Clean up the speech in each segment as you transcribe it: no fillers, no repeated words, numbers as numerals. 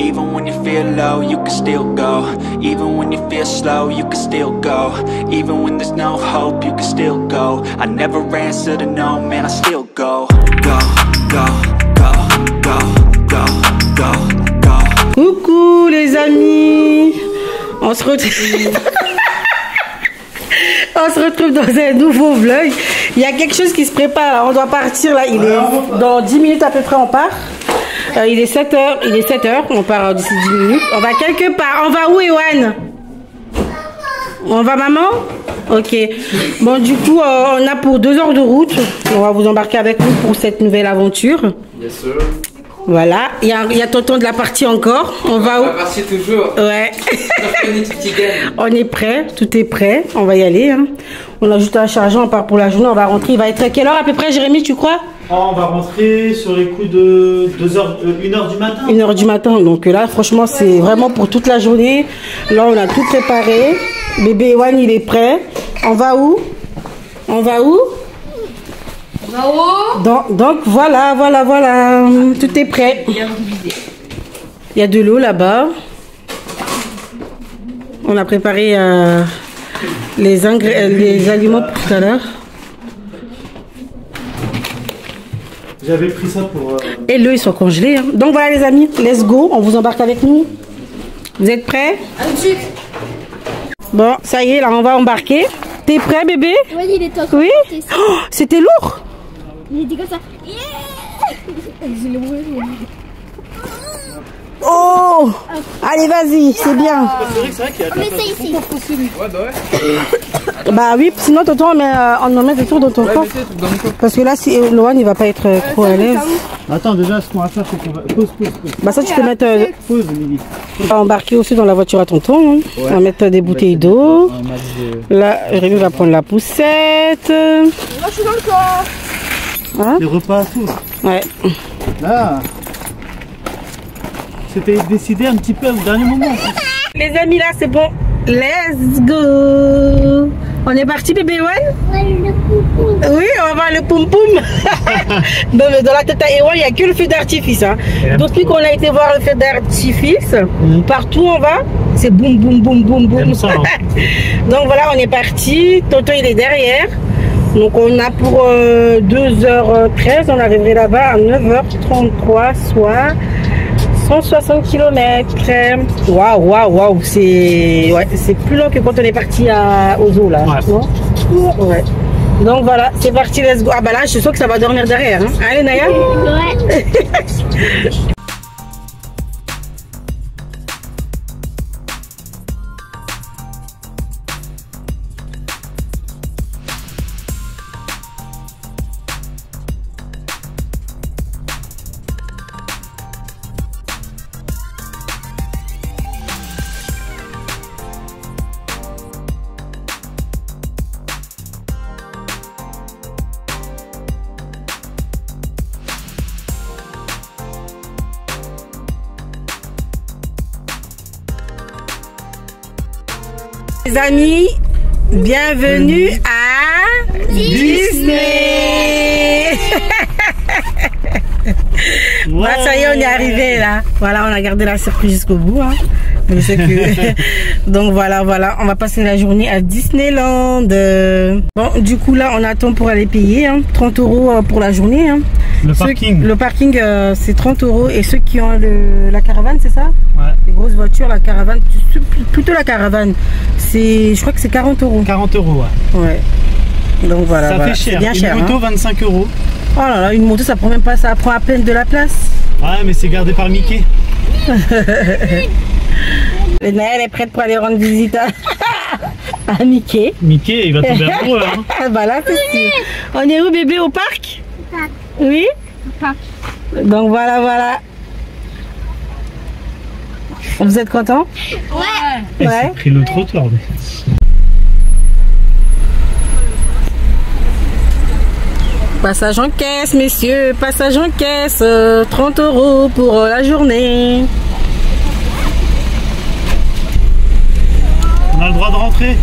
Even when you feel low, you can still go. Even when you feel slow, you can still go. Even when there's no hope, you can still go. I never answer to no, man, I still go. Go, go, go, go, go, go, go. Coucou les amis, on se retrouve. On se retrouve dans un nouveau vlog. Il y a quelque chose qui se prépare. On doit partir là. Il est dans 10 minutes à peu près. On part. Il est 7h. Il est 7h. On part d'ici 10 minutes. On va quelque part. On va où, Ewan? On va, maman? Ok. Bon, du coup, on a pour 2 heures de route. On va vous embarquer avec nous pour cette nouvelle aventure. Bien sûr. Voilà. Il y a tonton de la partie encore. On va où? On va partir toujours. Ouais. On est prêt, tout est prêt, on va y aller. Hein. On a juste à charger, on part pour la journée, on va rentrer. Il va être à quelle heure à peu près, Jérémy, tu crois? On va rentrer sur les coups de 1h du matin. 1h du matin, donc là, franchement, c'est vraiment pour toute la journée. Là, on a tout préparé. Bébé Ewan, il est prêt. On va où? On va où? Donc voilà. Tout est prêt. Il y a de l'eau là-bas. On a préparé les aliments pour tout à l'heure. J'avais pris ça pour... Et l'eau, ils sont congelés. Hein. Donc voilà les amis, let's go. On vous embarque avec nous. Vous êtes prêts? Bon, ça y est, là, on va embarquer. T'es prêt, bébé? Oui, il est top. Oui. Oh, c'était lourd. Il était comme ça. Oh! Allez, vas-y, c'est bien. C'est vrai qu'il y a de la place ici. Ouais, bah ouais. Bah oui, sinon, tonton, on met des tours dans ton corps. Parce que là, si Lohan, il va pas être trop à l'aise. Attends, déjà, ce qu'on va faire, c'est qu'on va... Pause. Bah ça, tu peux mettre... Pause, Émilie. On va embarquer aussi dans la voiture à tonton. Hein. Ouais. On va mettre des bouteilles d'eau. Là, Rémi va prendre la poussette. Moi, je suis dans le corps. Hein? Les repas à tous. Ouais. Là, c'était décidé un petit peu au dernier moment. Les amis, là, c'est bon. Let's go. On est parti, bébé Ewan? Oui, on va voir le poum poum. Dans la tête à Ewan, il n'y a que le feu d'artifice. Hein. Depuis qu'on a été voir le feu d'artifice, partout on va, c'est boum boum boum boum boum. Ça, hein. Donc voilà, on est parti. Tonton, il est derrière. Donc on a pour 2h13, on arriverait là-bas à 9h33, soit 160 km. Waouh, c'est plus long que quand on est parti aux eaux là. Ouais. Donc voilà, c'est parti, let's go. Ah bah là, je suis sûre que ça va dormir derrière. Hein. Allez, Naya. Ouais. Les amis, bienvenue à Disney. Ouais. Bah, ça y est, on est arrivé là. Voilà, on a gardé la surprise jusqu'au bout. Hein. Je sais que... Donc voilà, on va passer la journée à Disneyland. Bon, du coup là, on attend pour aller payer. Hein. 30 € pour la journée. Hein. Le parking, c'est 30 €. Et ceux qui ont la caravane, c'est ça? Ouais. Les grosses voitures, la caravane, plutôt la caravane, je crois que c'est 40 €. 40 €, ouais. Donc voilà, ça fait cher. Bien cher. Une moto, 25 €. Oh là là, une moto, ça prend même pas, ça prend à peine de la place. Ouais, mais c'est gardé par Mickey. Le Naël est prête pour aller rendre visite à Mickey. Mickey, il va tomber amoureux. Hein. Bah là, c'est sûr. On est où, bébé? Au parc? Au parc. Oui? Au parc. Donc voilà. Vous êtes content? Ouais. Ouais. C'est pris le trottoir. Passage en caisse, messieurs. Passage en caisse. 30 € pour la journée. On a le droit de rentrer.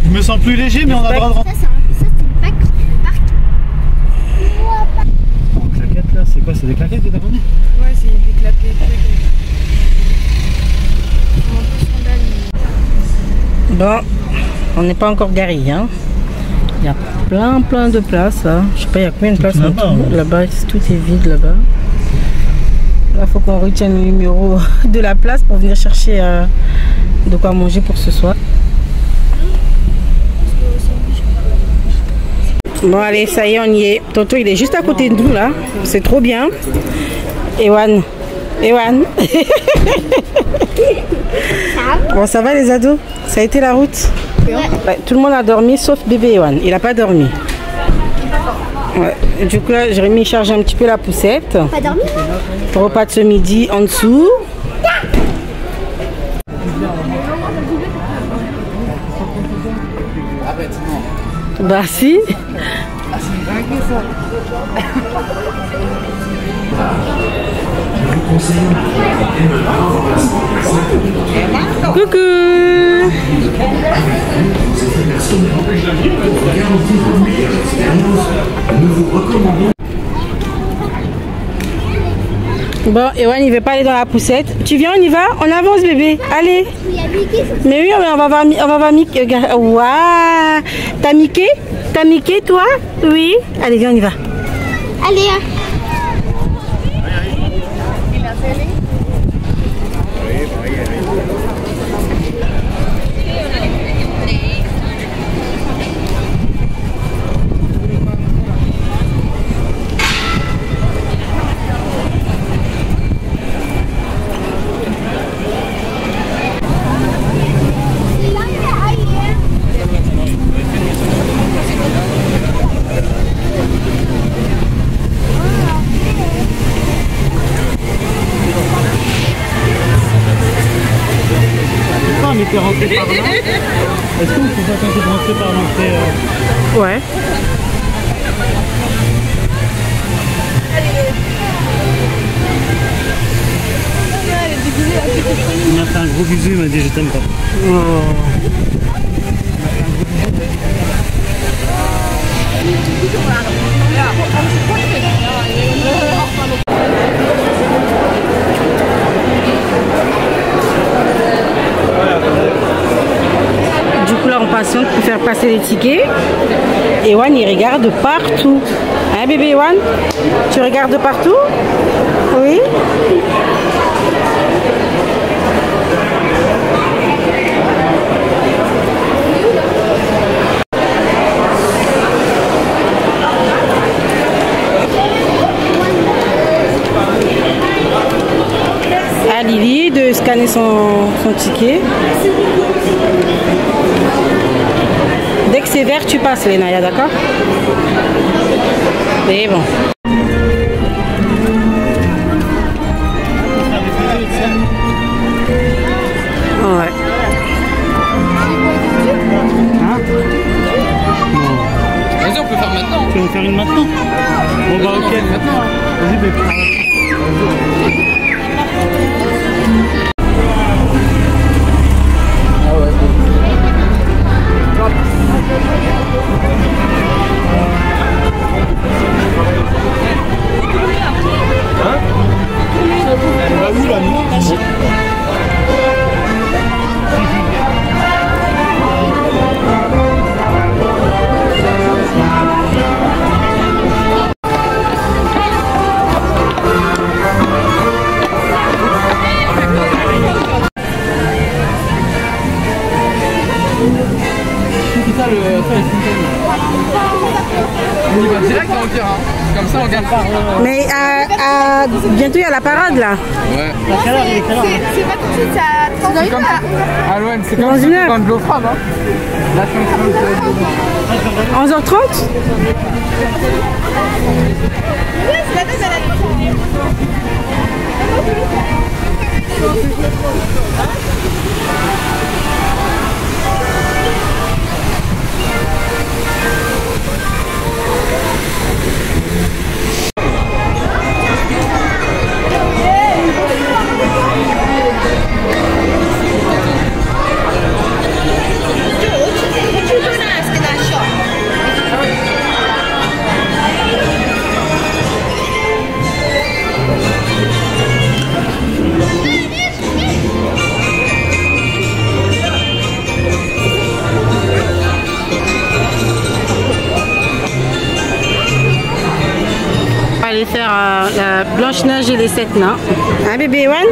Je me sens plus léger, mais on a le droit de rentrer. Ça c'est le parc. Claquettes là, c'est quoi? C'est des claquettes que t'as ramené? Ouais, c'est des claquettes. Bon, on n'est pas encore garé, hein. Il y a plein de places là. Je sais pas, il y a combien de places en tout. Là-bas, tout est vide là-bas. Là, il faut qu'on retienne le numéro de la place pour venir chercher de quoi manger pour ce soir. Bon, allez, ça y est, on y est. Toto, il est juste à côté de nous là. C'est trop bien. Ewan. Bon, ça va les ados? Ça a été la route? Ouais, tout le monde a dormi sauf bébé Ewan. Il n'a pas dormi. Ouais. Du coup là, Jérémy charge un petit peu la poussette. Pas dormi? Repas de ce midi en dessous. Bah si. Coucou. Bon, Ewan il veut pas aller dans la poussette. Tu viens, on y va? On avance bébé. Allez. Mais oui, on va voir Mickey. Waouh. T'as Mickey? T'as Mickey toi? Oui. Allez, viens, on y va. Allez. On était rentré par là. Est-ce qu'on peut pas tenter de rentrer par l'entrée Ouais. Il m'a fait un gros bisou, il m'a dit je t'aime pas. Du coup là on patiente pour faire passer les tickets. Ewan il regarde partout. Hein bébé Ewan? Tu regardes partout? Oui. À Lily de scanner son ticket. Dès que c'est vert, tu passes, Lénaya, d'accord? C'est bon. Ouais. Vas-y, on peut faire maintenant. Tu veux en faire une maintenant? Bon bah ok. Maintenant. Vas-y bébé. On y va direct dans le terrain. Comme ça, on gagne pas. Mais bientôt il y a la parade là. Ouais. C'est pas tout de suite, ça C'est comme à l'OM, c'est Dans comme une heure. quand de l'eau frappe. Hein. Là, c'est 11h30. aller faire la Blanche-Neige et les 7 nains. Hein, bébé Ewan?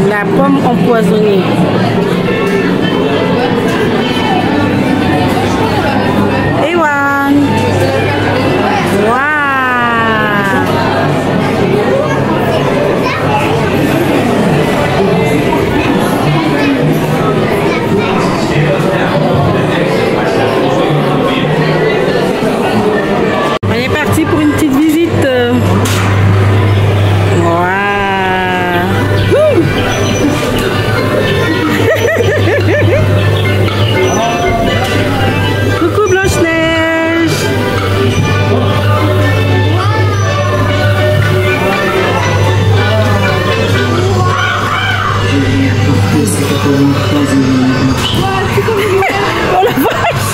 La pomme empoisonnée. Ewan! Waouh! On est parti pour une petite visite. Coucou Blanche-Neige. Oh la vache.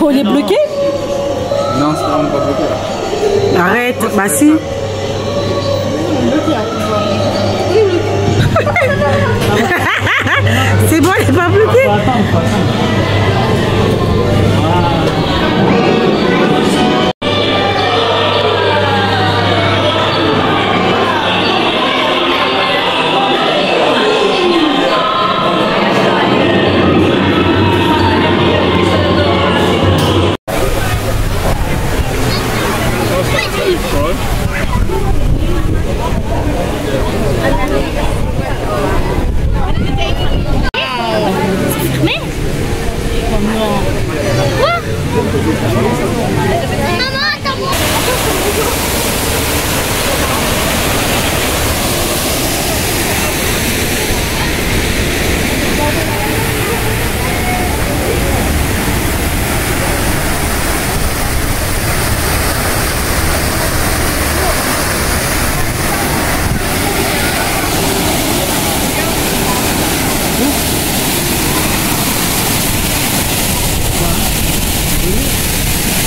On est bloqué? Non, c'est vraiment pas bloqué. Arrête, bah si. C'est bon, elle est pas bloquée.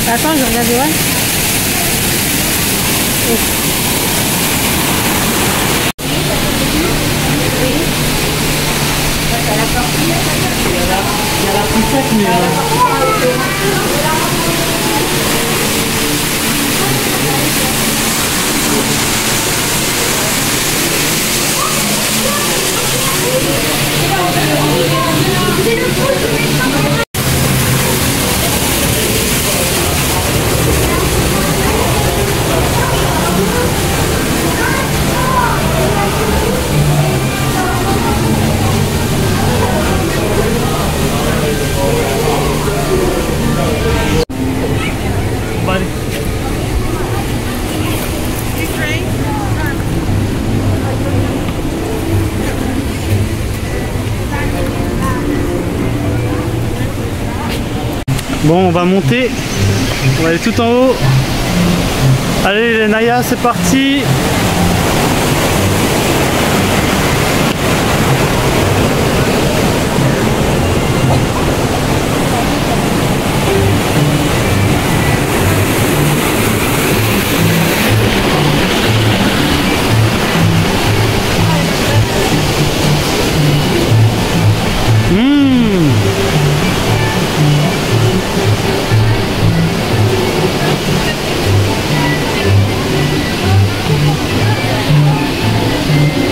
Attends, je regarde, ouais. Bon, on va monter. On va aller tout en haut. Allez les Naya, c'est parti.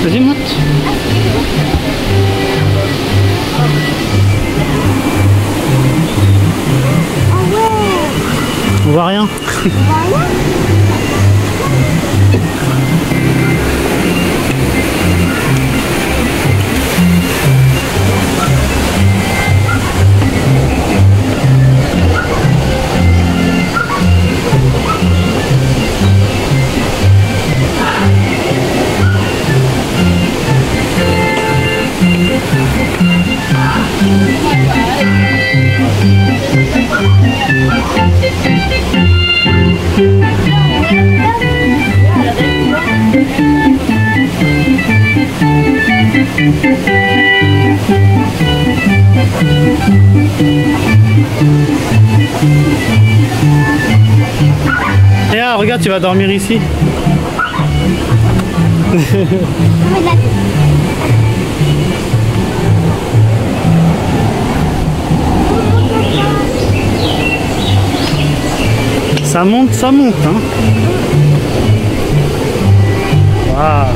Vas-y, monte. On voit rien. Thank you. Et là, regarde, tu vas dormir ici. Ça monte, hein. Waouh.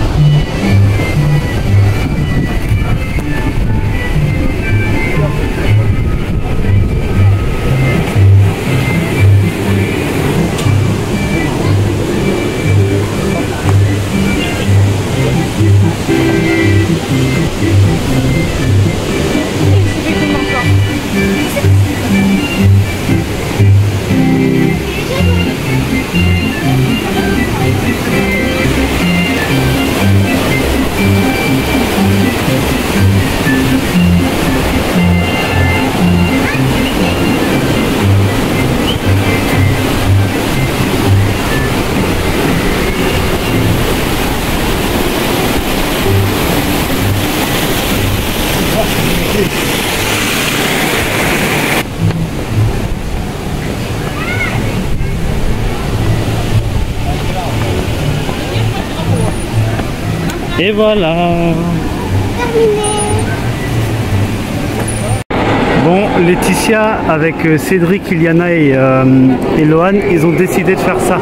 Et voilà. Bon, Laetitia avec Cédric, Iliana et Lohan, ils ont décidé de faire ça.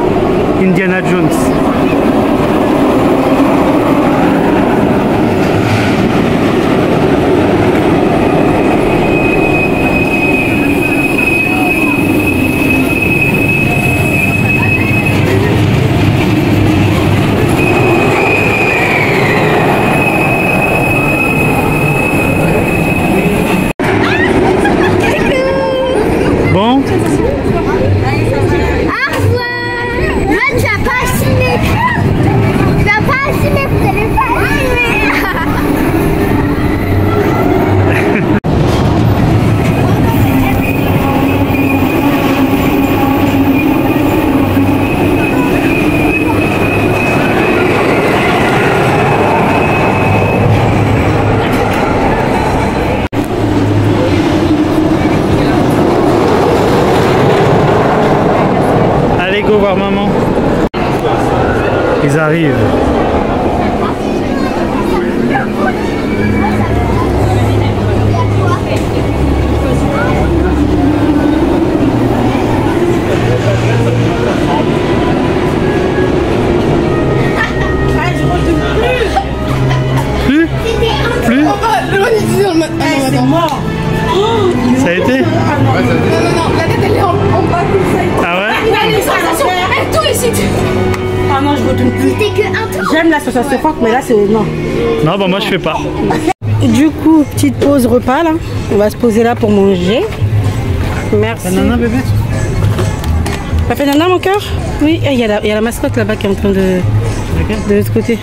Indiana Jones. Go voir maman. Ils arrivent. Plus. C'est mort. Ça a été? Non, la tête elle est en bas comme ça. Ah ouais? Il a une sensation, elle tout ici. Ah non, je retourne plus. C'était que un tour. J'aime la sensation forte, mais là c'est non. Non, bah moi je fais pas. Du coup, petite pause repas là. On va se poser là pour manger. Merci. Nana bébé? T'as fait nana mon cœur? Oui, il y a la mascotte là-bas qui est en train de l'autre côté.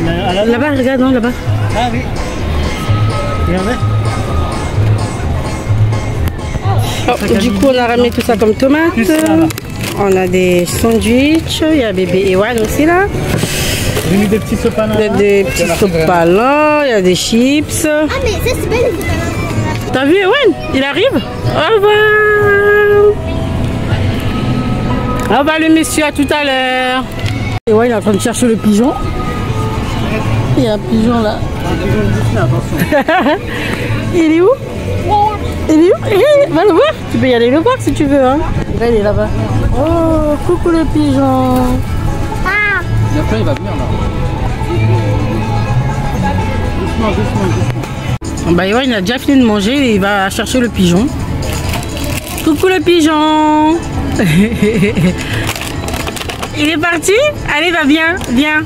Là-bas, regarde, non, là-bas. Ah oui. Regardez. Oh, du coup, on a ramené tout ça comme tomates. On a des sandwichs. Il y a bébé Ewan aussi là. J'ai mis des petits sopalins. Il y a des petits sopalins. Il y a des chips. Ah, mais ça c'est belle. T'as vu Ewan? Il arrive? Au revoir. Au revoir le monsieur, à tout à l'heure. Ewan il est en train de chercher le pigeon. Il y a un pigeon là. Il est où? Il est où? Va le voir. Tu peux y aller le voir si tu veux. Hein. Là, il est là-bas. Oh, coucou le pigeon. Ah. Et après il va venir là. Doucement. Bah ouais, il a déjà fini de manger et il va chercher le pigeon. Coucou le pigeon. Il est parti? Allez, va, viens, viens.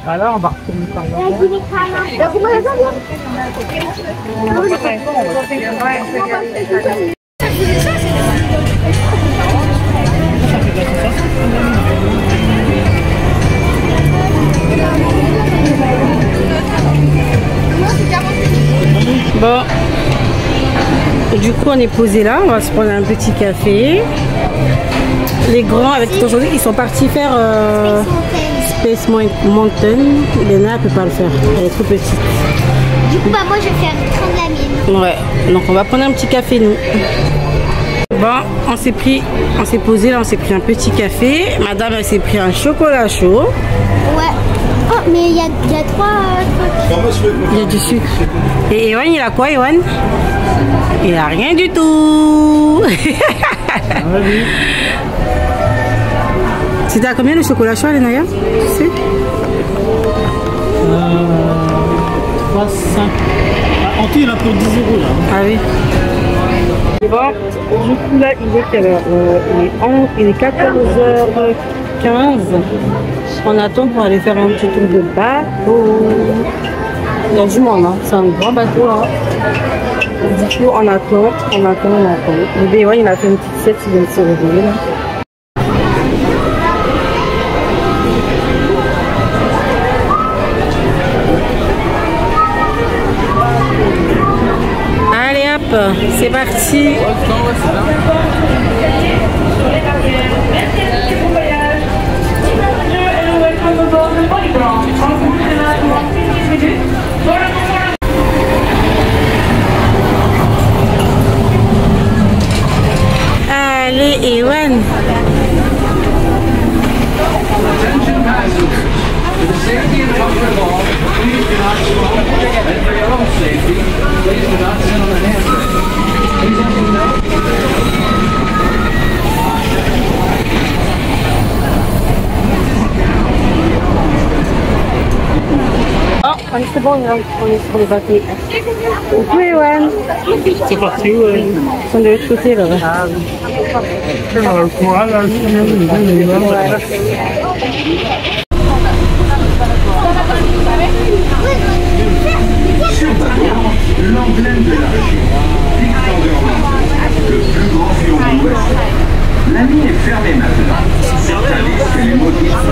Alors on va retourner par là. Bon, du coup on est posé là, on va se prendre un petit café. Les grands avec aujourd'hui ils sont partis faire Space Mountain. Léna elle peut pas le faire, elle est trop petite. Du coup, bah, moi je vais faire prendre la mienne. Ouais, donc on va prendre un petit café nous. Bon, on s'est posé là, on s'est pris un petit café. Madame elle s'est pris un chocolat chaud. Ouais. Oh, mais il y a 3 trucs. Il y a du sucre. Et Ewan, il a quoi, Ewan? Il a rien du tout. C'était à combien le chocolat chaud, Lénaya? Tu sais? 3, 5. En tout, il y en a pour 10 € là. Ah oui. Bon, du coup là, il est quelle heure? Il est 14h15. On attend pour aller faire un petit tour de bateau. Il y a du monde, hein. C'est un grand bateau là. Du coup, on attend. Le bébé, ouais, il a fait une petite sieste, il vient de se réveiller là. Allez hop, c'est parti. Allez, Ewan. Oh, c'est bon, on est sur les papiers. Oui, Ewan. C'est parti où? Ils sont de l'autre côté là. Ah oui. Le courant là. L'emblème de la région, le plus grand fion de l'Ouest. La ligne est fermée maintenant. Certains disent que les motifs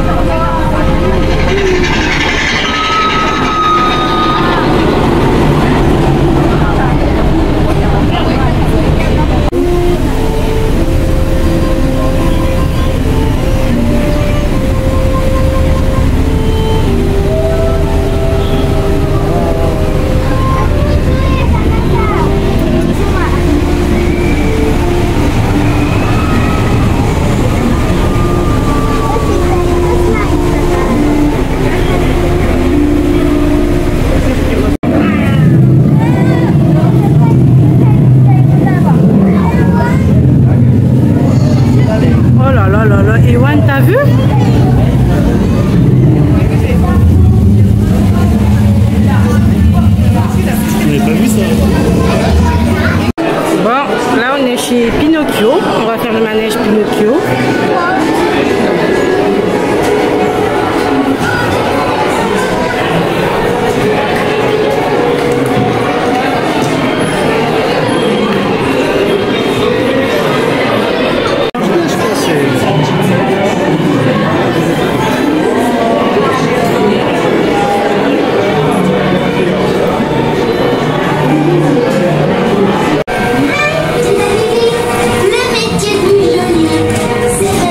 Ewan, t'as vu? Je n'avais pas vu ça. Bon, là on est chez Pinocchio. On va faire le manège Pinocchio. Le métier du geôlier, c'est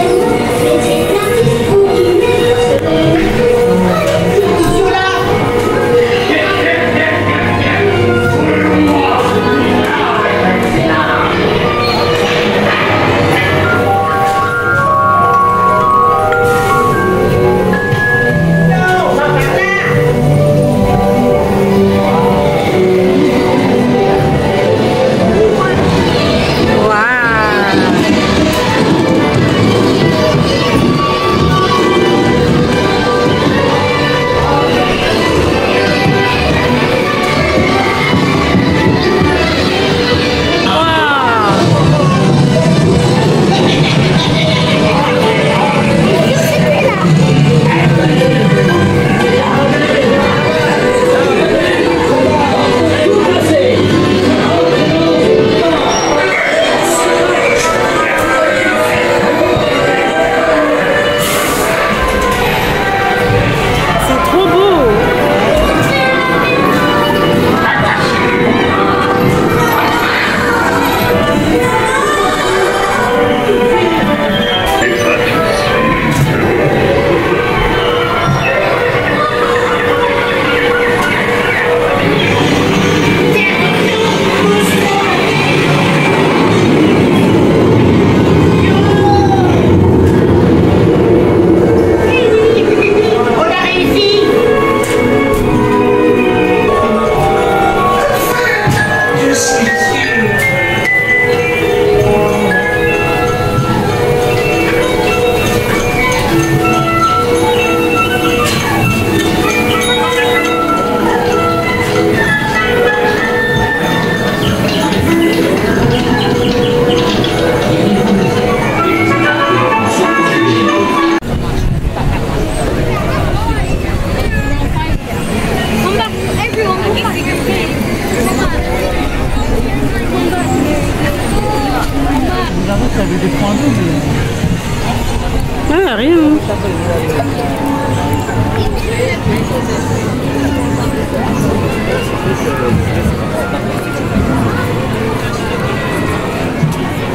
Ah, rien.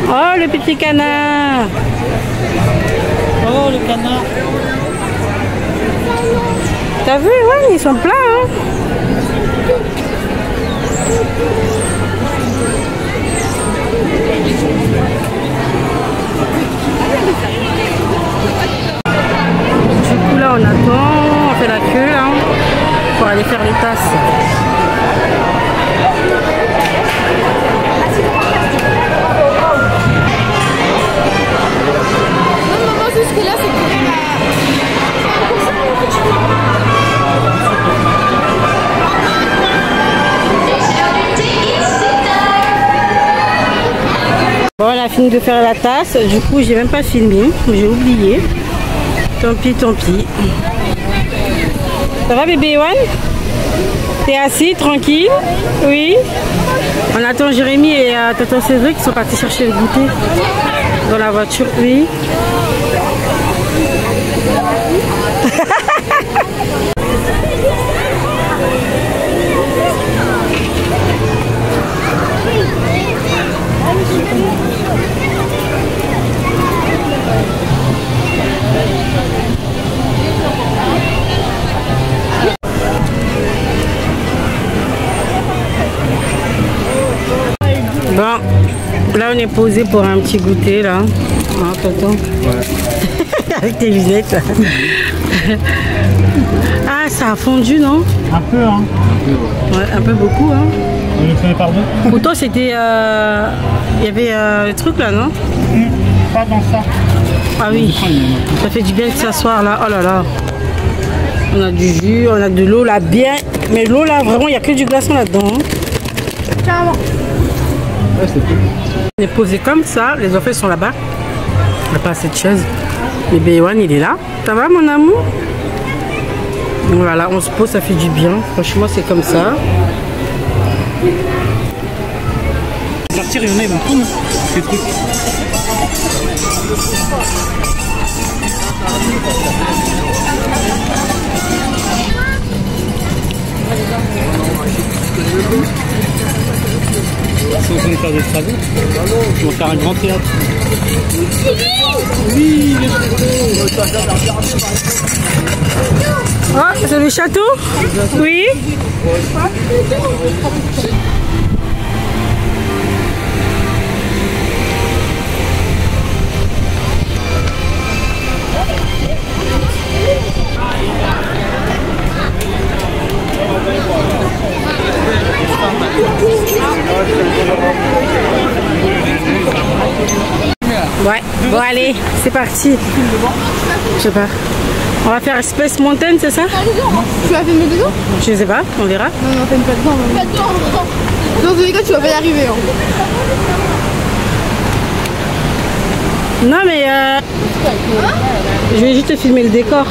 Oh, le petit canard. Oh, le canard. T'as vu, ouais, ils sont pleins. Hein. Du coup, là, on attend, on fait la queue là, pour aller faire les tasses. Non, maman, jusque là, c'est quand même Bon, on a fini de faire la tasse. Du coup, j'ai même pas filmé. J'ai oublié. Tant pis, tant pis. Ça va, bébé Ewan? T'es assis, tranquille? Oui. On attend Jérémy et tonton Cédric qui sont partis chercher le goûter dans la voiture. Oui. Bon, là on est posé pour un petit goûter là. Hein, tonton? Ouais. Avec tes lunettes. Ah, ça a fondu, non? Un peu, hein. Ouais, un peu beaucoup, hein. On le fait par deux. Pourtant c'était... Il y avait le truc là, non? Pas dans ça. Ah oui, ça fait du bien de s'asseoir là. Oh là là. On a du jus, on a de l'eau là, bien. Mais l'eau là, vraiment, il n'y a que du glaçon là-dedans. Hein. Ouais, c'est cool. On est posé comme ça, les enfants sont là-bas. Il n'y a pas assez de chaises. Bébé Ewan, il est là. Ça va, mon amour? Voilà, on se pose, ça fait du bien. Franchement, c'est comme ça. Sortir, il y en a, ils vont prendre ces trucs. Ils sont en train de faire des travaux. Ils vont faire un grand théâtre. Oui, le château. Ah, c'est le château? Oui. Ouais, bon allez, c'est parti. Je sais pas. On va faire Space Mountain, c'est ça? Tu vas filmer dedans? Je sais pas, on verra. Non, non, filme pas dedans. Pas dedans. Dans tous les cas, tu vas pas y arriver. Hein. Non mais je vais juste te filmer le décor.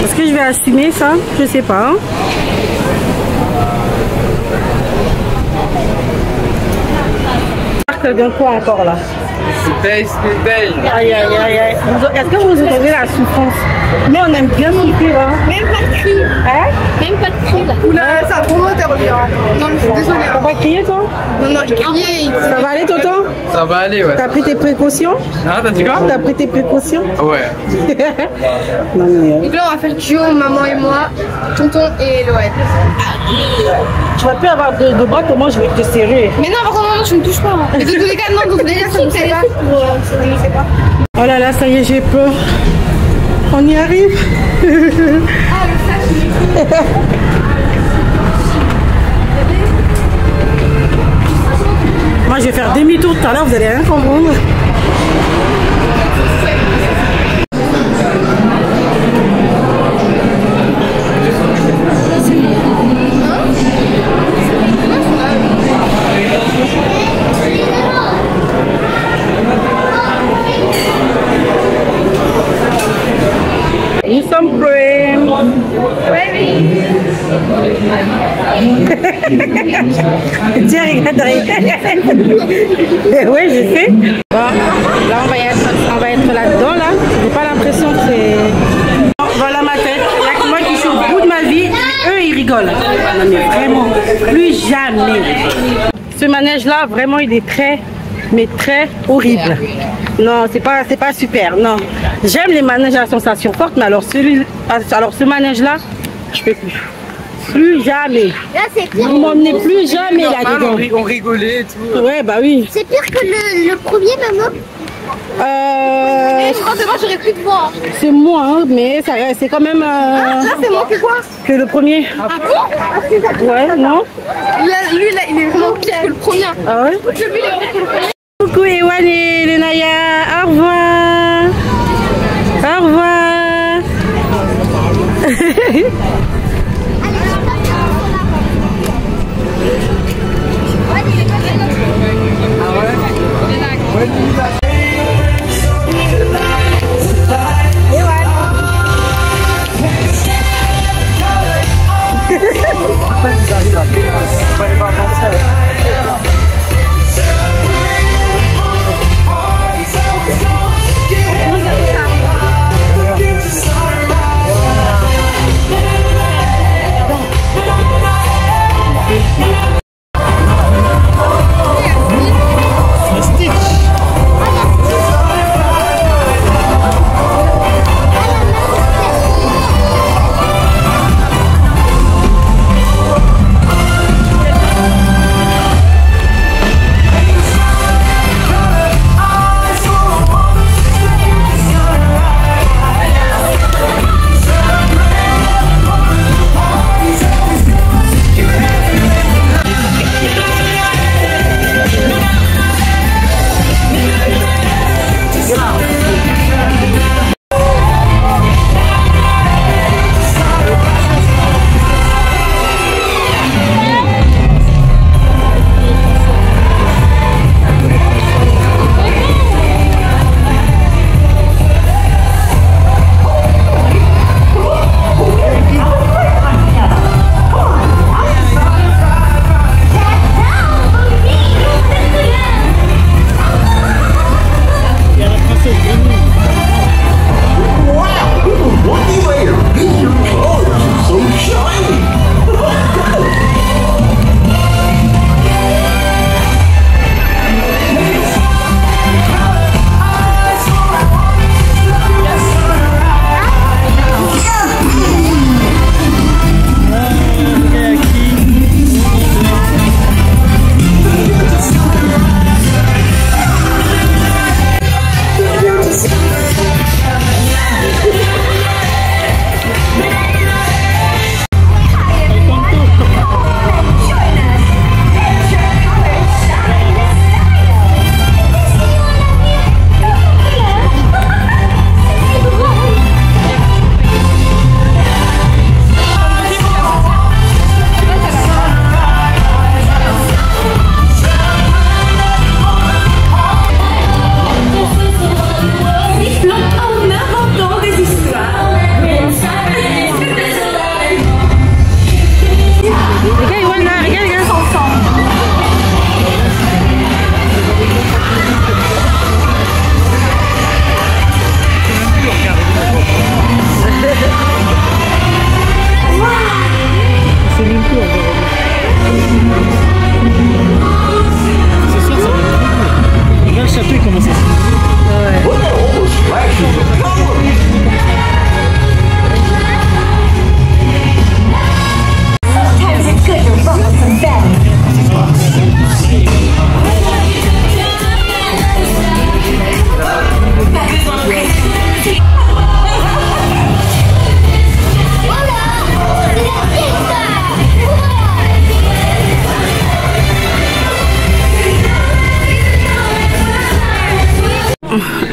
Est-ce que je vais assumer ça? Je sais pas. Hein. D'un quoi encore là? Space Mountain. Aïe aïe aïe aïe. Est-ce que vous entendez la souffrance? Mais on aime bien monter là. Même pas de cri. Hein? Même pas de cri là. Oula, ça a vraiment été remis. Non, mais je suis désolée. T'as pas crié toi? Non, non, j'ai crié. Ça va aller tonton? Ça va aller, ouais. T'as pris tes précautions? Ah, t'as dit quoi? T'as pris tes précautions? Ouais. Non mais Donc là, on va faire duo, maman et moi, tonton et Loël. tu vas plus avoir de bras, comment je vais te serrer? Mais non, par contre, non, tu me touches pas. Hein. Mais de tous les cas, non, dans tous les cas, ça me fait pas. Oh là là, ça y est, j'ai peur. On y arrive. Moi, je vais faire demi-tour tout à l'heure, vous allez rien comprendre. Nous sommes prêts. Tiens, regarde, ouais, je sais. Bon, là, on va être là-dedans, là. J'ai pas l'impression que c'est... Voilà ma tête. Il y a que moi qui suis au bout de ma vie. Eux, ils rigolent. Non, mais vraiment, plus jamais. Ce manège-là, vraiment, il est très, mais très horrible. Non, c'est pas super, non. J'aime les manèges à sensation forte, mais alors ce manège-là, je peux plus. Plus jamais. Là, c'est pire. Vous m'emmenez plus jamais là-dedans. On rigolait et tout. Ouais, bah oui. C'est pire que le premier, maman. Je pense que moi j'aurais plus de voix. C'est moins, hein, mais c'est quand même Là c'est moi que quoi? que le premier. Ah bon? Ouais, non? Lui là il est vraiment pire que le premier. Ah ouais? Lui il est vraiment pire que le premier. Coucou Ewan et Lenaya, au revoir. Au revoir.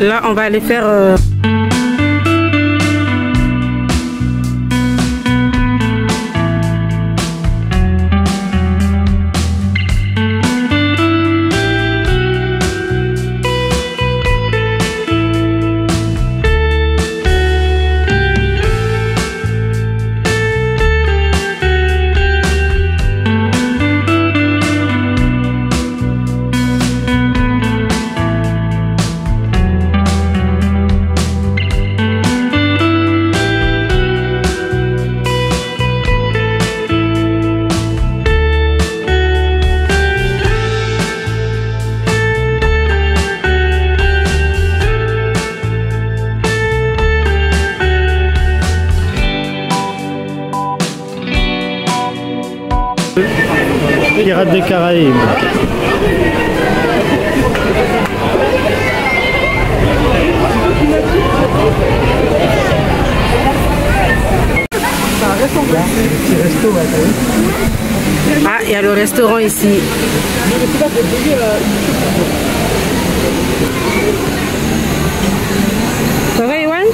Là, on va aller faire... Pirates des Caraïbes. Ah, il y a le restaurant ici. Ça va, Yoann?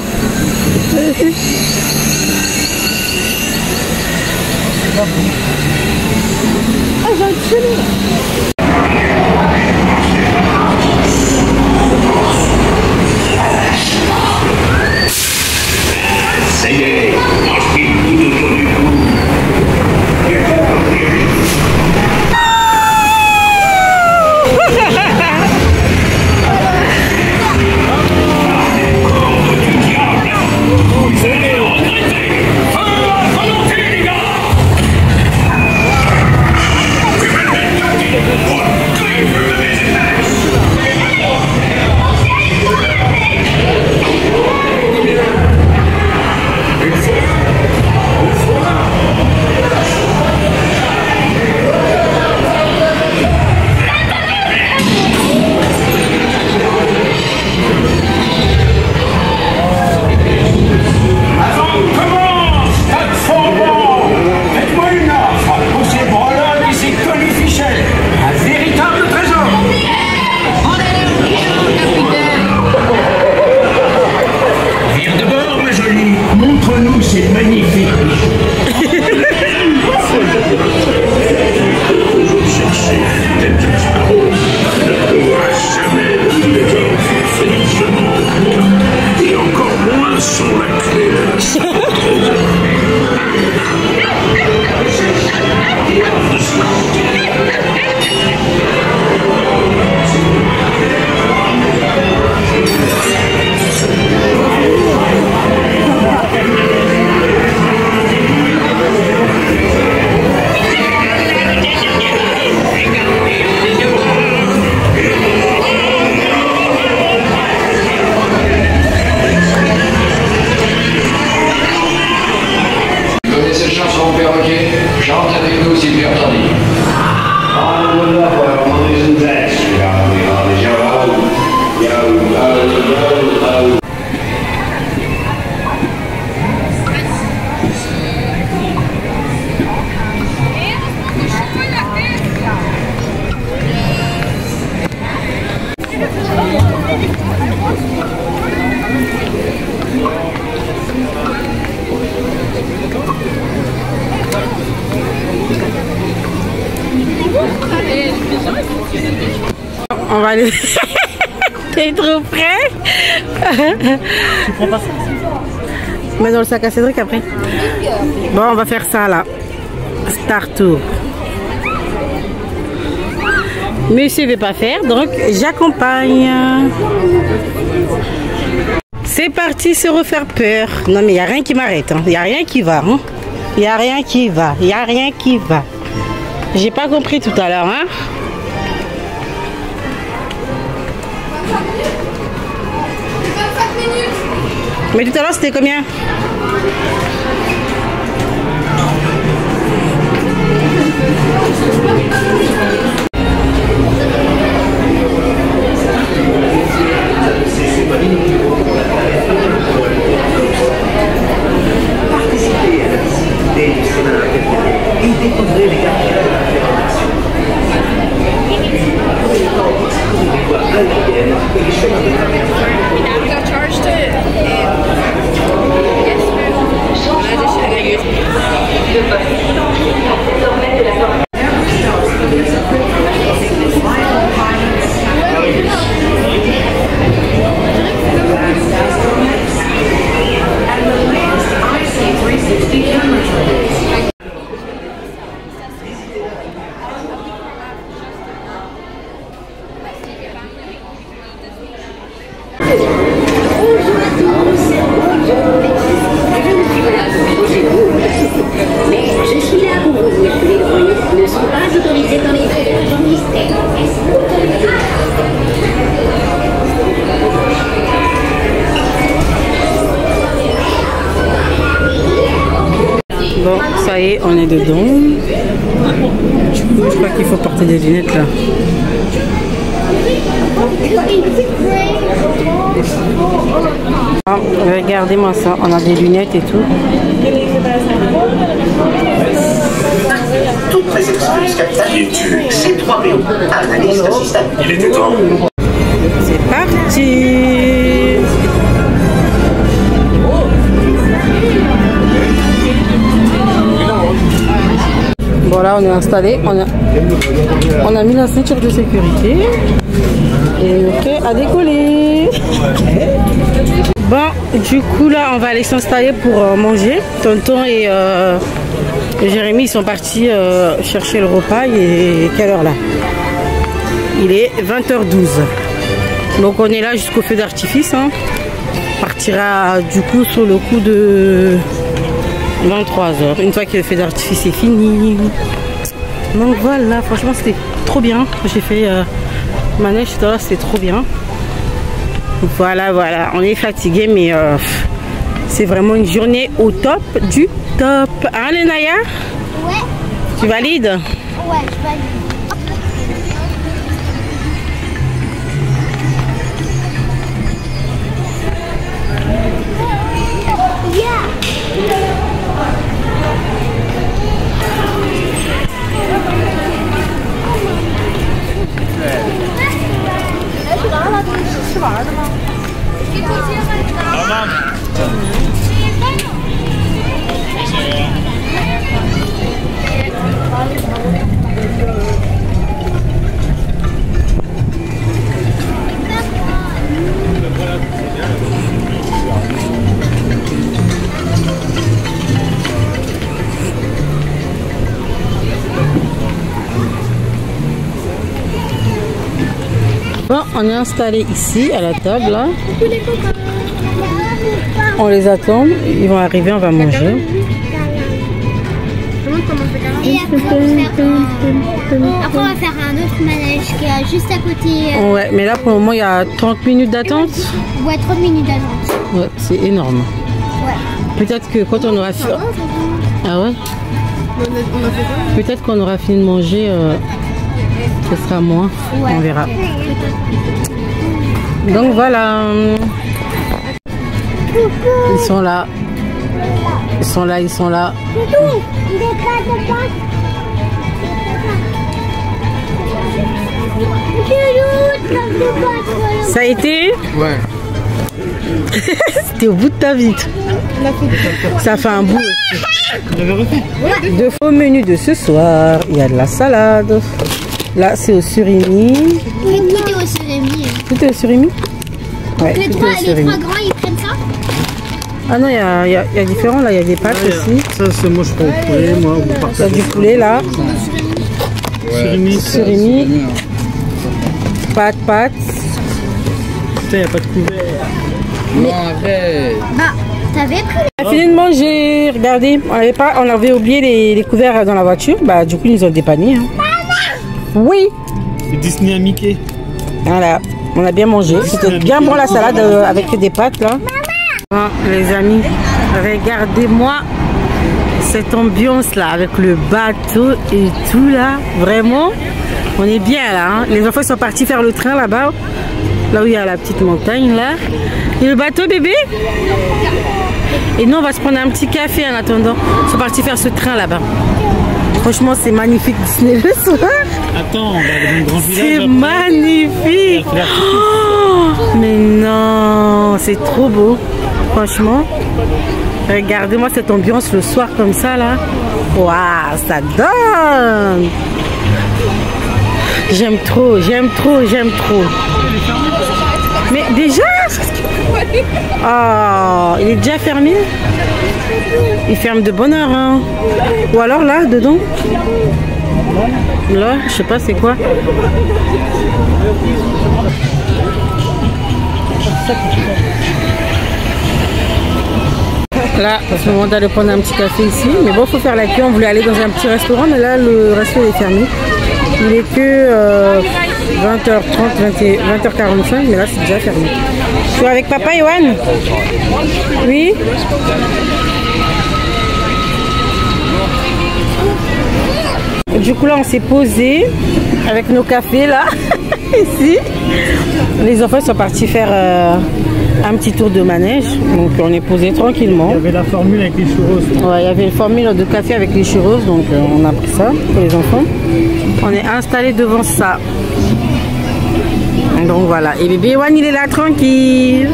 Ah, j'ai un Ça y est, ensuite tout autour du cou. Montre-nous cette magnifique et encore moins sont la clé de la salle de trésor. On va aller. T'es trop près? Tu prends pas ça? Mets dans le sac à Cédric après. Bon, on va faire ça là. Star Tour. Monsieur ne veut pas faire, donc j'accompagne. C'est parti se refaire peur. Non mais il n'y a rien qui m'arrête. Il n'y a rien qui va. Il n'y a rien qui va. Il n'y a rien qui va. J'ai pas compris tout à l'heure. Hein? Mais tout à l'heure c'était combien? Participez à la visite du séminaire académique et découvrez les quartiers de la fédération. Des voies aériennes et les chemins de traverse. Bon, ça y est, on est dedans. Je crois Il faut porter des lunettes là. Ah, regardez-moi ça, on a des lunettes et tout. Toute réception jusqu'à C3BO. Analyste système. Il était temps. C'est parti. Voilà, on est installé, on a mis la ceinture de sécurité et ok à décoller. Bon, du coup là on va aller s'installer pour manger. Tonton et Jérémy ils sont partis chercher le repas. Il est quelle heure là? Il est 20h12. Donc on est là jusqu'au feu d'artifice. On partira du coup sur le coup de 23h, une fois que le feu d'artifice est fini. Donc voilà, franchement c'était trop bien. J'ai fait ma neige tout à l'heure, c'était trop bien. Voilà, on est fatigué, mais c'est vraiment une journée au top du top. Hein, Naya? Ouais. Tu valides? Ouais, je valide. Bon, on est installé ici à la table là. On les attend, ils vont arriver, on va manger. Et après on va faire un autre manège qui est juste à côté. Ouais, mais là pour le moment il y a 30 minutes d'attente. Ouais, 30 minutes d'attente. Ouais, c'est énorme. Ouais. Peut-être que quand on aura fini. Ah ouais? Peut-être qu'on aura fini de manger, ce sera moins. Ouais. On verra. Donc voilà. Ils sont là. Ils sont là, ils sont là. Ça a été? Ouais. C'était au bout de ta vie. Ça fait un bout aussi. Deux faux menus de ce soir. Il y a de la salade. Là, c'est au surimi. Tout est au surimi. Tout est au surimi? Ouais, Les trois grands, ils prennent ça? Ah non, il y a différents. Là, il y a des pâtes aussi. Ça, c'est moi, je prends au poulet. Moi, vous Il y partagez. a du poulet là. Surimi. Surimi. Pâtes. Putain, il n'y a pas de couvert. Non, arrête. Bah, t'avais pris. On a fini de manger. Regardez, on avait oublié les couverts dans la voiture. Bah, du coup, ils nous ont dépanné. Hein. Oui. C'est Disney à Mickey. Voilà, on a bien mangé. C'était bien bon la salade avec des pâtes là. Bon, les amis, regardez-moi cette ambiance là avec le bateau et tout là. Vraiment, on est bien là. Hein. Les enfants sont partis faire le train là-bas, là où il y a la petite montagne là. Et le bateau bébé. Et nous on va se prendre un petit café en attendant. Ils sont partis faire ce train là-bas. Franchement, c'est magnifique Disney le soir. Attends, on va aller dans le grand village. C'est magnifique. Oh, mais non, c'est trop beau. Franchement, regardez-moi cette ambiance le soir comme ça là. Waouh, ça donne. J'aime trop. Mais déjà? Oh, il est déjà fermé? Il ferme de bonne heure, hein. Ou alors là, dedans? Là, je sais pas c'est quoi. Là, c'est le moment d'aller prendre un petit café ici. Mais bon, faut faire la queue. On voulait aller dans un petit restaurant, mais là, le resto est fermé. Il est que 20h30, 20h45, mais là, c'est déjà fermé. Tu es avec papa, Yohan? Oui? Du coup là on s'est posé avec nos cafés là, ici. Les enfants sont partis faire un petit tour de manège, donc on est posé tranquillement. Il y avait la formule avec les churros. Ouais, il y avait une formule de café avec les churros, donc on a pris ça pour les enfants. On est installé devant ça. Donc voilà, et bébé Ewan il est là tranquille.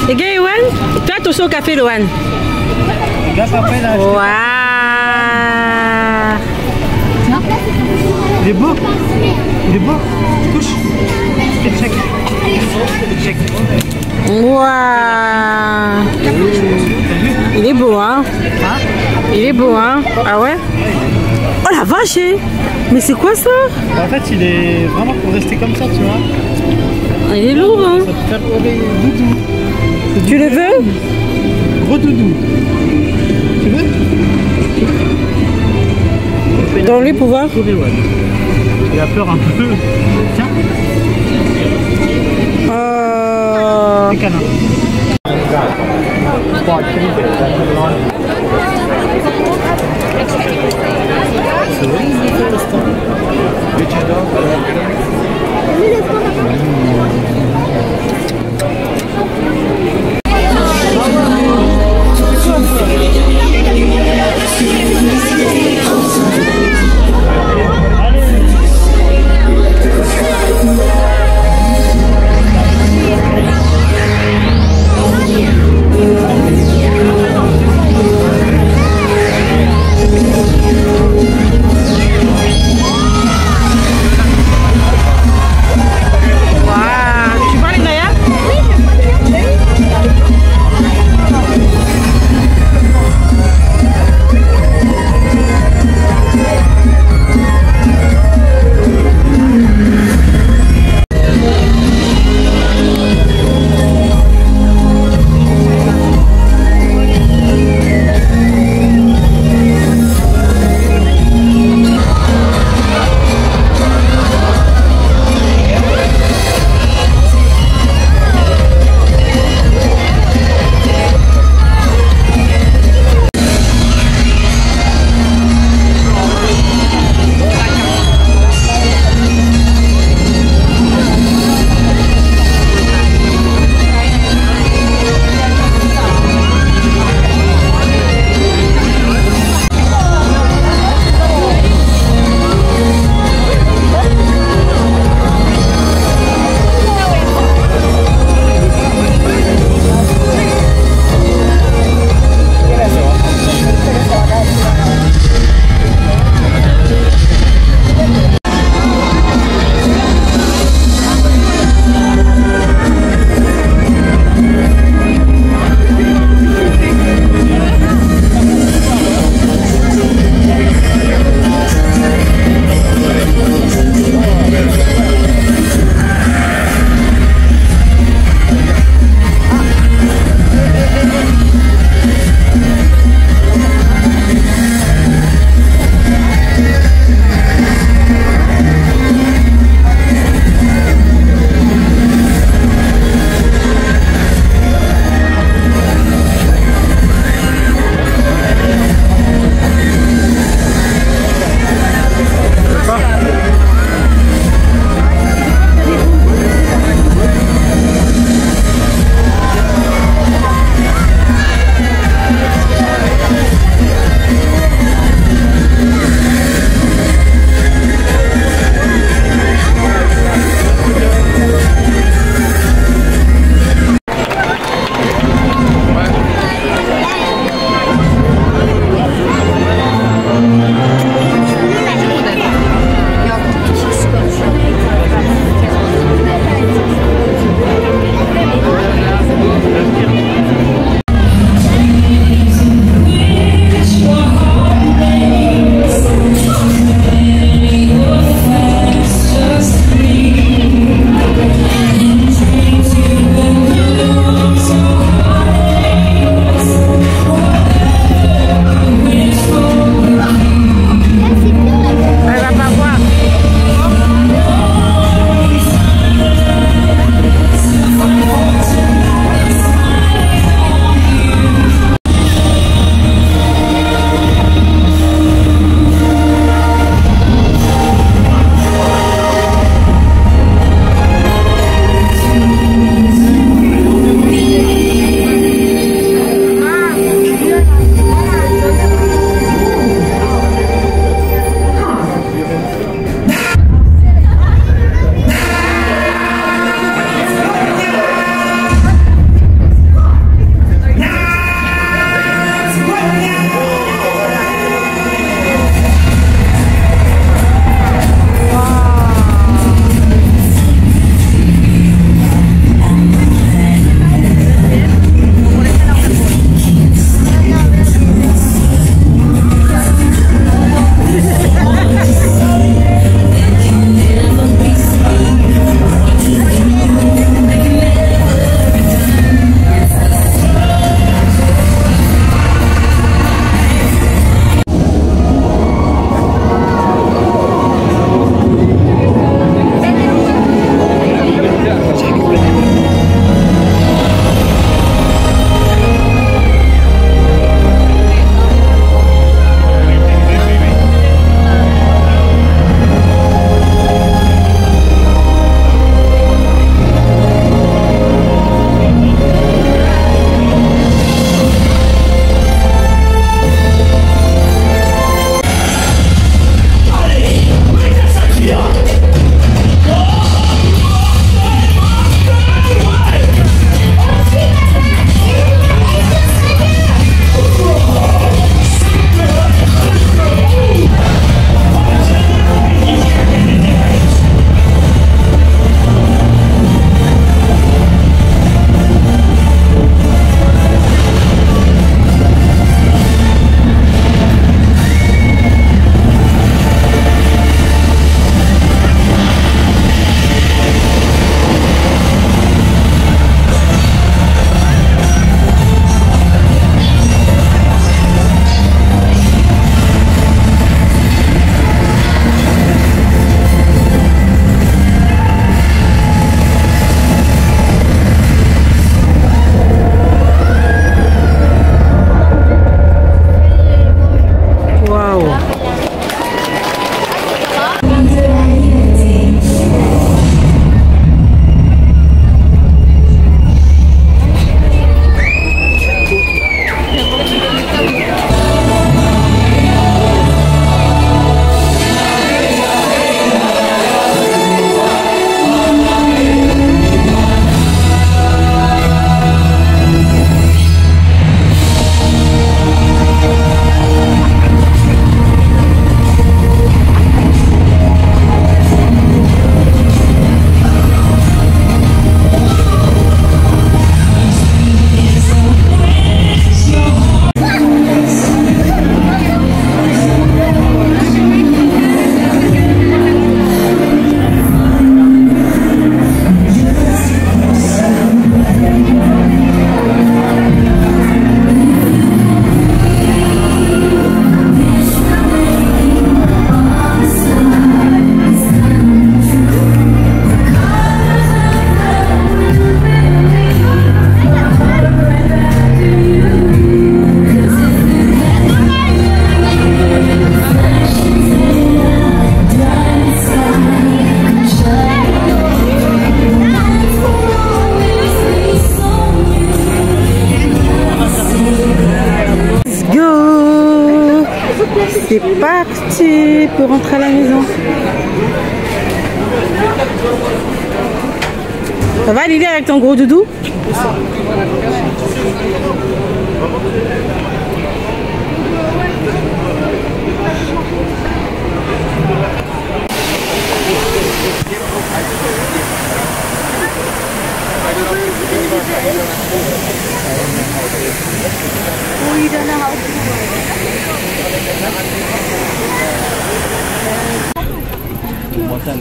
Les gars Ewan, fais attention au café Ewan. Waouh. Il est beau. Il est beau. Touche. Check. Check. Waouh. Il est beau hein. Il est beau hein. Ah ouais. Oh la vache. Mais c'est quoi ça? En fait il est vraiment pour rester comme ça tu vois. Il est lourd hein. Ça peut faire pour les doudous. Tu le veux? Gros doudou. Tu veux? Donne-lui pour voir. Il a peur un peu. Tiens. C'est câlin. Allez, pour rentrer à la maison. Ça va Lily avec ton gros doudou?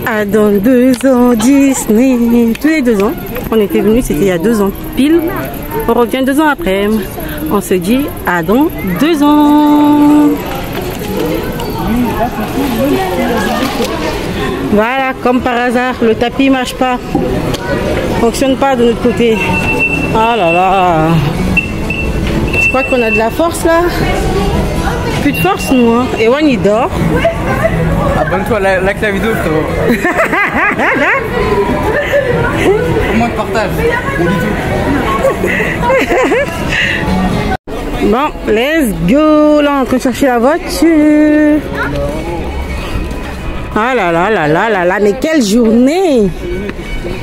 Ah, dans 2 ans, Disney. Tous les 2 ans. On était venus, c'était il y a 2 ans pile. On revient 2 ans après. On se dit à dans 2 ans. Voilà, comme par hasard, le tapis marche pas. Fonctionne pas de notre côté. Ah là là. Je crois qu'on a de la force là. Plus de force nous hein. Ewan il dort. Abonne-toi, like la vidéo frérot. Comment tu partages? On dit tout. Bon, let's go. Là on est en train de chercher la voiture. Ah là là là là là là. Mais quelle journée.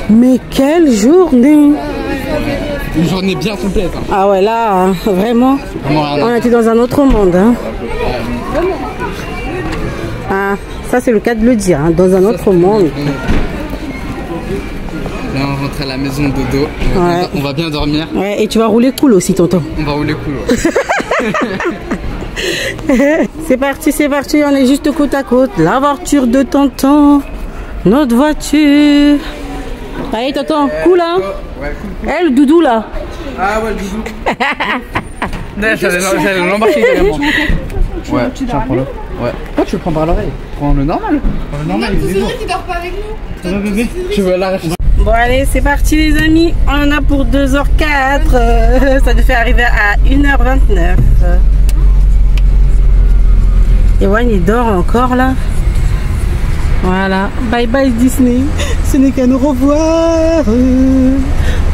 Mais quelle journée. Une journée bien complète. Hein. Ah ouais là, vraiment. On était dans un autre monde. Hein. Ah, ça c'est le cas de le dire, hein, dans un autre monde. Là on rentre à la maison dodo. Ouais. On va bien dormir. Ouais, et tu vas rouler cool aussi tonton. On va rouler cool. Ouais. C'est parti, on est juste côte à côte. La voiture de tonton, notre voiture. Allez tonton, cool hein. Ouais, cool. Eh, le doudou là. Ah ouais, le doudou. J'allais l'embarquer carrément. Ouais, tiens, prends-le. Ouais. Pourquoi tu le prends par l'oreille? Prends le normal. Le normal, C'est vrai qu'il dort pas avec nous. Tu veux la Bon allez, c'est parti les amis. On en a pour 2h04. Ça nous fait arriver à 1h29. Ewan il dort encore là. Voilà. Bye bye Disney. Ce n'est qu'à nous revoir.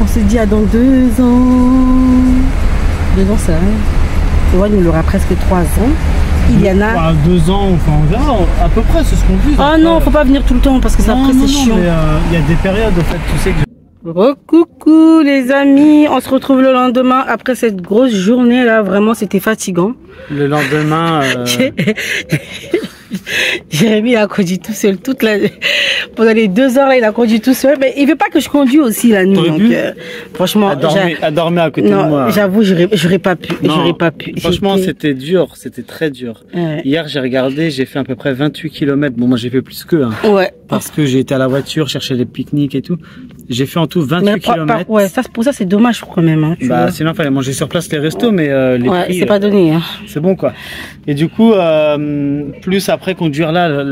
On se dit à dans 2 ans. 2 ans ça. Ewan il aura presque 3 ans. Il y en a 2 ans, enfin on verra, à peu près, c'est ce qu'on dit. Ah non, faut pas venir tout le temps parce que ça après c'est chiant. Il y a des périodes en fait, tu sais que... Coucou les amis, on se retrouve le lendemain après cette grosse journée là, vraiment c'était fatigant. Le lendemain... Jérémy il a conduit tout seul toute la... pendant les 2 heures là, il a conduit tout seul, mais il veut pas que je conduise aussi la nuit. Donc, franchement, à dormir à côté de moi. J'avoue, j'aurais pas pu. J'aurais pas pu. Franchement, c'était dur, c'était très dur. Ouais. Hier, j'ai regardé, j'ai fait à peu près 28 km. Bon, moi j'ai fait plus qu'eux. Hein, ouais. Parce que j'ai été à la voiture, chercher des pique-niques et tout. J'ai fait en tout 28 km. Ouais, ça, pour ça c'est dommage quand même. Hein, bah, sinon, il fallait manger sur place les restos, mais les prix, c'est pas donné. Hein. C'est bon quoi. Et du coup, plus après conduire là,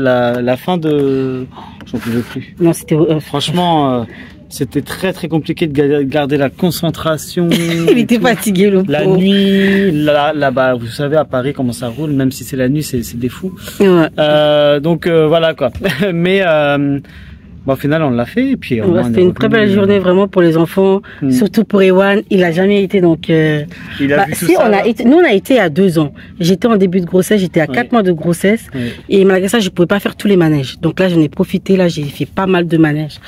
la fin de... J'en pouvais plus. Non, c'était... Franchement, c'était très très compliqué de garder la concentration. Il était fatigué le pauvre. La nuit, là-bas, vous savez à Paris comment ça roule, même si c'est la nuit, c'est des fous. Ouais. Donc voilà quoi. Mais... bon, au final, on l'a fait et puis c'était une très belle journée vraiment pour les enfants, surtout pour Ewan. Il a jamais été donc. Il a vu tout ça, nous on a été à 2 ans. J'étais en début de grossesse, j'étais à 4 mois de grossesse et malgré ça je pouvais pas faire tous les manèges. Donc là j'en ai profité, là j'ai fait pas mal de manèges.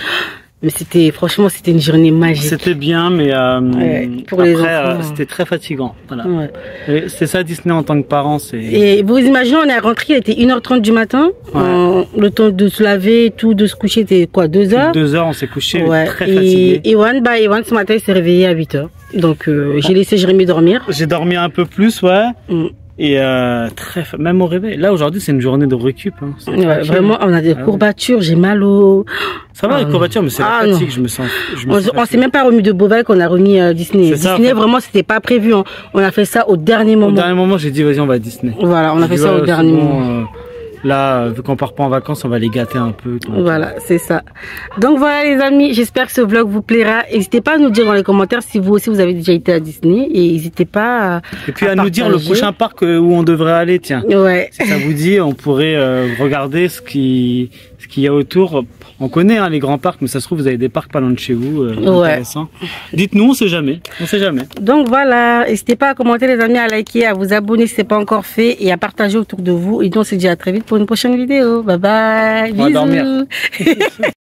Mais franchement c'était une journée magique. C'était bien, mais pour les enfants, c'était très fatigant. Voilà. Ouais. C'est ça Disney en tant que parent, c'est. Et vous imaginez, on est rentré, il était 1h30 du matin. Ouais. Le temps de se laver et tout, de se coucher, c'était quoi, 2 heures? 2 heures, on s'est couché, très fatigué. Et Ewan ce matin il s'est réveillé à 8 heures. Donc j'ai laissé Jérémy dormir. J'ai dormi un peu plus, ouais. Et même au réveil. Là aujourd'hui c'est une journée de récup. Hein. Ouais, vraiment on a des courbatures, j'ai mal au... Ça va les courbatures, mais c'est la fatigue, je me sens on s'est même pas remis de Beauvais qu'on a remis à Disney. Disney vraiment c'était pas prévu. Hein. On a fait ça au dernier moment. Au dernier moment j'ai dit vas-y on va à Disney. Voilà, on a fait ça au dernier moment. Là, vu qu'on part pas en vacances, on va les gâter un peu. Voilà, c'est ça. Donc voilà les amis, j'espère que ce vlog vous plaira. N'hésitez pas à nous dire dans les commentaires si vous aussi vous avez déjà été à Disney. Et n'hésitez pas à nous dire le prochain parc où on devrait aller, tiens. Ouais. Si ça vous dit, on pourrait regarder ce qui ce qu'il y a autour. On connaît hein, les grands parcs, mais ça se trouve vous avez des parcs pas loin de chez vous. Intéressant. Dites-nous, on sait jamais. On sait jamais. Donc voilà, n'hésitez pas à commenter les amis, à liker, à vous abonner si ce n'est pas encore fait et à partager autour de vous. Et donc on se dit à très vite pour une prochaine vidéo. Bye bye. On va dormir.